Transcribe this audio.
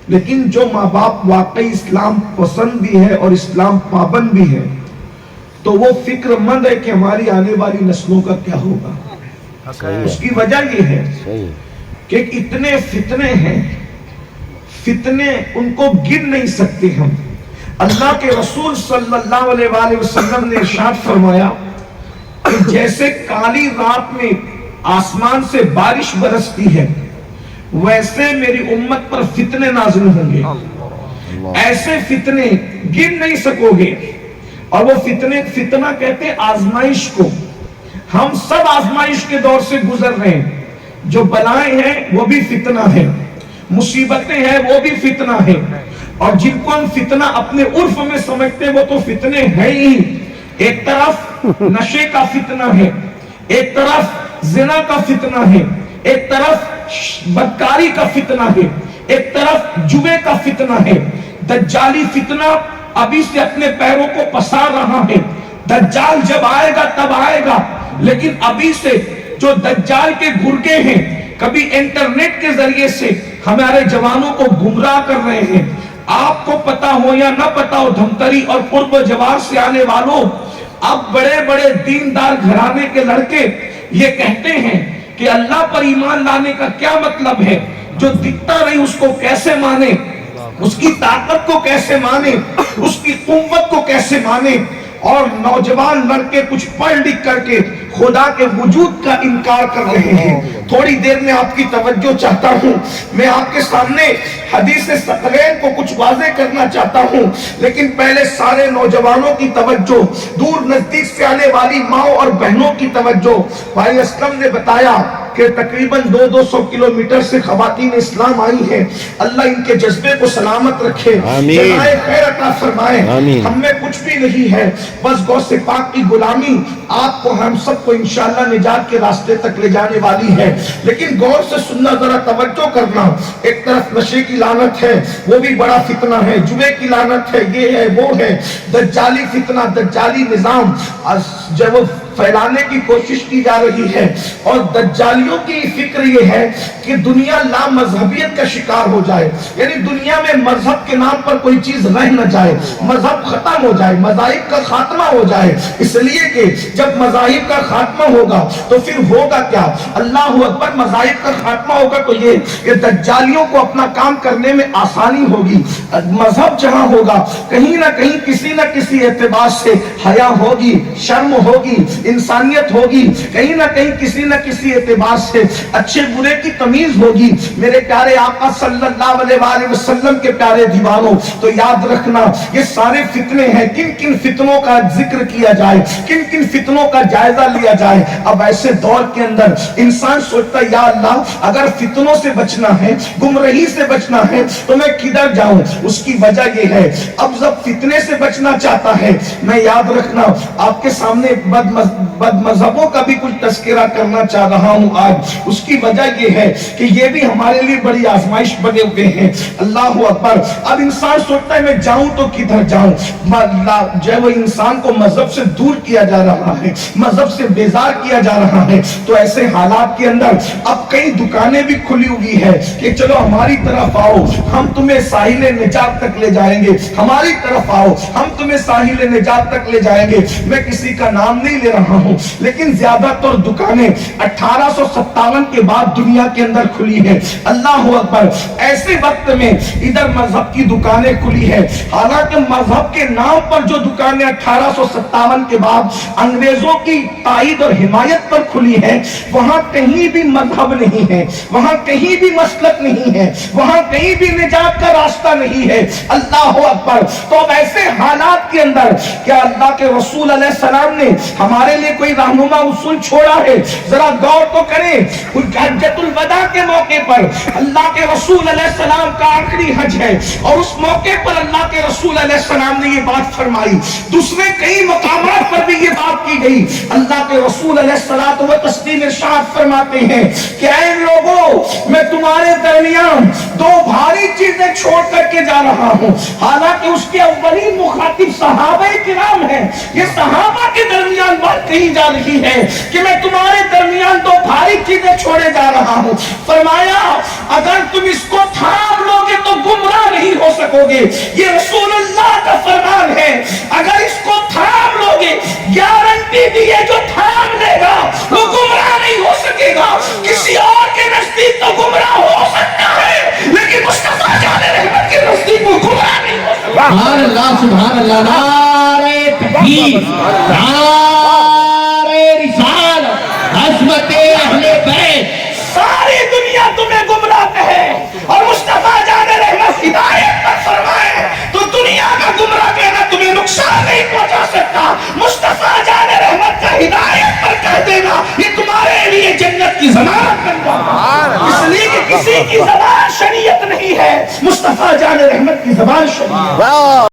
لیکن جو ماں باپ واقعی اسلام پسند بھی ہے اور اسلام پابند بھی ہے تو وہ فکر مند ہے کہ ہماری آنے والی نسلوں کا کیا ہوگا. اس کی وجہ یہ ہے کہ اتنے فتنے ہیں، فتنے ان کو گن نہیں سکتے ہم. اللہ کے رسول صلی اللہ علیہ وآلہ وسلم نے ارشاد فرمایا کہ جیسے کالی رات میں آسمان سے بارش برستی ہے ویسے میری امت پر فتنے نازل ہوں گے. ایسے فتنے گن نہیں سکو گے. اور وہ فتنہ کہتے ہیں آزمائش کو. ہم سب آزمائش کے دور سے گزر رہے ہیں. جو بلائیں ہیں وہ بھی فتنہ ہے، مصیبتیں ہیں وہ بھی فتنہ ہے. اور جن کو ہم فتنہ اپنے عرف میں سمجھتے ہیں وہ تو فتنے ہیں ہی. ایک طرف نشے کا فتنہ ہے، ایک طرف زنا کا فتنہ ہے، ایک طرف بدکاری کا فتنہ ہے، ایک طرف جوے کا فتنہ ہے. دجالی فتنہ ابھی سے اپنے پیروں کو پسار رہا ہے. دجال جب آئے گا تب آئے گا، لیکن ابھی سے جو دجال کے گرگے ہیں کبھی انٹرنیٹ کے ذریعے سے ہمارے جوانوں کو گمراہ کر رہے ہیں. آپ کو پتا ہو یا نہ پتا ہو، دھمتری اور قرب و جوار سے آنے والوں، اب بڑے بڑے دیندار گھرانے کے لڑکے یہ کہتے ہیں کہ اللہ پر ایمان لانے کا کیا مطلب ہے؟ جو دکھتا نہیں اس کو کیسے مانے، اس کی طاقت کو کیسے مانے، اس کی قوت کو کیسے مانے. اور نوجوان لڑکے کچھ پڑھ لکھ کر کے خدا کے وجود کا انکار کر رہے ہیں. تھوڑی دیر میں آپ کی توجہ چاہتا ہوں. میں آپ کے سامنے حدیث ثقلین کو کچھ واضح کرنا چاہتا ہوں، لیکن پہلے سارے نوجوانوں کی توجہ، دور نزدیک سے آنے والی ماؤں اور بہنوں کی توجہ. بھائی اسلم نے بتایا کہ تقریباً 200 کلومیٹر سے خواتین اسلام آئی ہیں. اللہ ان کے جذبے کو سلامت رکھے، جزائے خیر عطا فرمائے. ہم میں کچھ بھی نہیں ہے، بس غوث پاک کی غلامی آپ کو ہم سب کو انشاءاللہ نجات کے راستے تک لے جانے والی ہے. لیکن غور سے سننا، ذرا توجہ کرنا. ایک طرف نشے کی لعنت ہے، وہ بھی بڑا فتنہ ہے. جوے کی لعنت ہے، یہ ہے وہ ہے. دجالی فتنہ، دجالی نظام جب پھیلانے کی کوشش کی جا رہی ہے. اور دجالیوں کی فکر یہ ہے کہ دنیا لا مذہبیت کا شکار ہو جائے، یعنی دنیا میں مذہب کے نام پر کوئی چیز رہ نہ جائے، مذہب ختم ہو جائے، مذاہب کا خاتمہ ہو جائے. اس لیے کہ جب مذاہب کا خاتمہ ہوگا تو پھر ہوگا کیا؟ اللہ اکبر. مذاہب کا خاتمہ ہوگا تو یہ کہ دجالیوں کو اپنا کام کرنے میں آسانی ہوگی. مذہب جہاں ہوگا کہیں نہ کہیں کسی نہ کسی اعتبار سے حیا ہوگی، شرم ہوگی، انسانیت ہوگی، کہیں نہ کہیں کسی نہ کسی اعتبار سے اچھے برے کی تمیز ہوگی. میرے پیارے آقا صلی اللہ علیہ وآلہ وسلم کے پیارے دیوانوں، تو یاد رکھنا یہ سارے فتنے ہیں. کن کن فتنوں کا ذکر کیا جائے، کن کن فتنوں کا جائزہ لیا جائے. اب ایسے دور کے اندر انسان سوچتا ہے یا اللہ اگر فتنوں سے بچنا ہے، گمراہی سے بچنا ہے تو میں کدھر جاؤں؟ اس کی وجہ یہ ہے اب جب فتنے سے بچنا چاہتا ہے، میں یاد رکھنا آپ کے سامنے بد مذہبوں کا بھی کچھ تذکرہ کرنا چاہ رہا ہوں آج. اس کی وجہ یہ ہے کہ یہ بھی ہمارے لیے بڑی آزمائش بنے ہوئے ہیں. اللہ اکبر. اب انسان سوچتا ہے میں جاؤں تو کدھر جاؤں؟ جو ہے وہ انسان کو مذہب سے دور کیا جا رہا ہے، مذہب سے بیزار کیا جا رہا ہے. تو ایسے حالات کے اندر اب کئی دکانیں بھی کھلی ہوئی ہے کہ چلو ہماری طرف آؤ، ہم تمہیں ساحل نجات تک لے جائیں گے. ہماری طرف آؤ، ہم تمہیں ساحل نجات تک لے جائیں گے. میں کسی کا نام نہیں لے رہا ہوں، لیکن زیادہ تر دکانیں 1857 کے بعد دنیا کے اندر کھلی ہیں. اللہ اکبر. ایسے وقت میں ادھر مذہب کی دکانیں کھلی ہیں، حالانکہ مذہب کے نام پر جو دکانیں 1857 کے بعد انگریزوں کی تائید اور حمایت پر کھلی ہیں، وہاں کہیں بھی مذہب نہیں ہے، وہاں کہیں بھی مسلک نہیں ہے، وہاں کہیں بھی نجات کا راستہ نہیں ہے. اللہ اکبر. تو اب ایسے حالات کے اندر کیا اللہ کے رسول علیہ السلام نے ہمارے لیے کوئی رہنما اصول چھوڑا ہے؟ ذرا غور تو کریں. حجۃ الوداع کے موقع پر اللہ کے رسول علیہ السلام کا آخری حج ہے، اور اس موقع پر اللہ کے رسول علیہ السلام نے یہ بات فرمائی. دوسرے کئی مقامات پر بھی یہ بات کی گئی. اللہ کے رسول علیہ السلام ارشاد فرماتے ہیں کہ اے لوگوں، میں تمہارے درمیان دو بھاری چیزیں چھوڑ کر کے جا رہا ہوں. حالانکہ اس کے اولین مخاطب صحابہ کرام ہیں. یہ صحابہ کے درمیان بات کہی جا رہی ہے کہ میں تمہارے درمیان دو بھاری چیزیں چھوڑے جا رہا ہوں. فرمایا اگر تم اس کو تھام لوگے تو گمراہ سکو گے. یہ رسول اللہ کا فرمان ہے. اگر اس کو تھام لو گے, گارنٹی دی ہے جو تھام لے گا وہ گمراہ نہیں ہو سکے گا. کسی اور کے نزدیک تو گمراہ ہو سکتا ہے لیکن مصطفیٰ جان رحمت کے نزدیک وہ گمراہ نہیں ہو سکتا. سبحان اللہ سبحان اللہ. نعرہ تکبیر، نعرہ رسالت، عظمت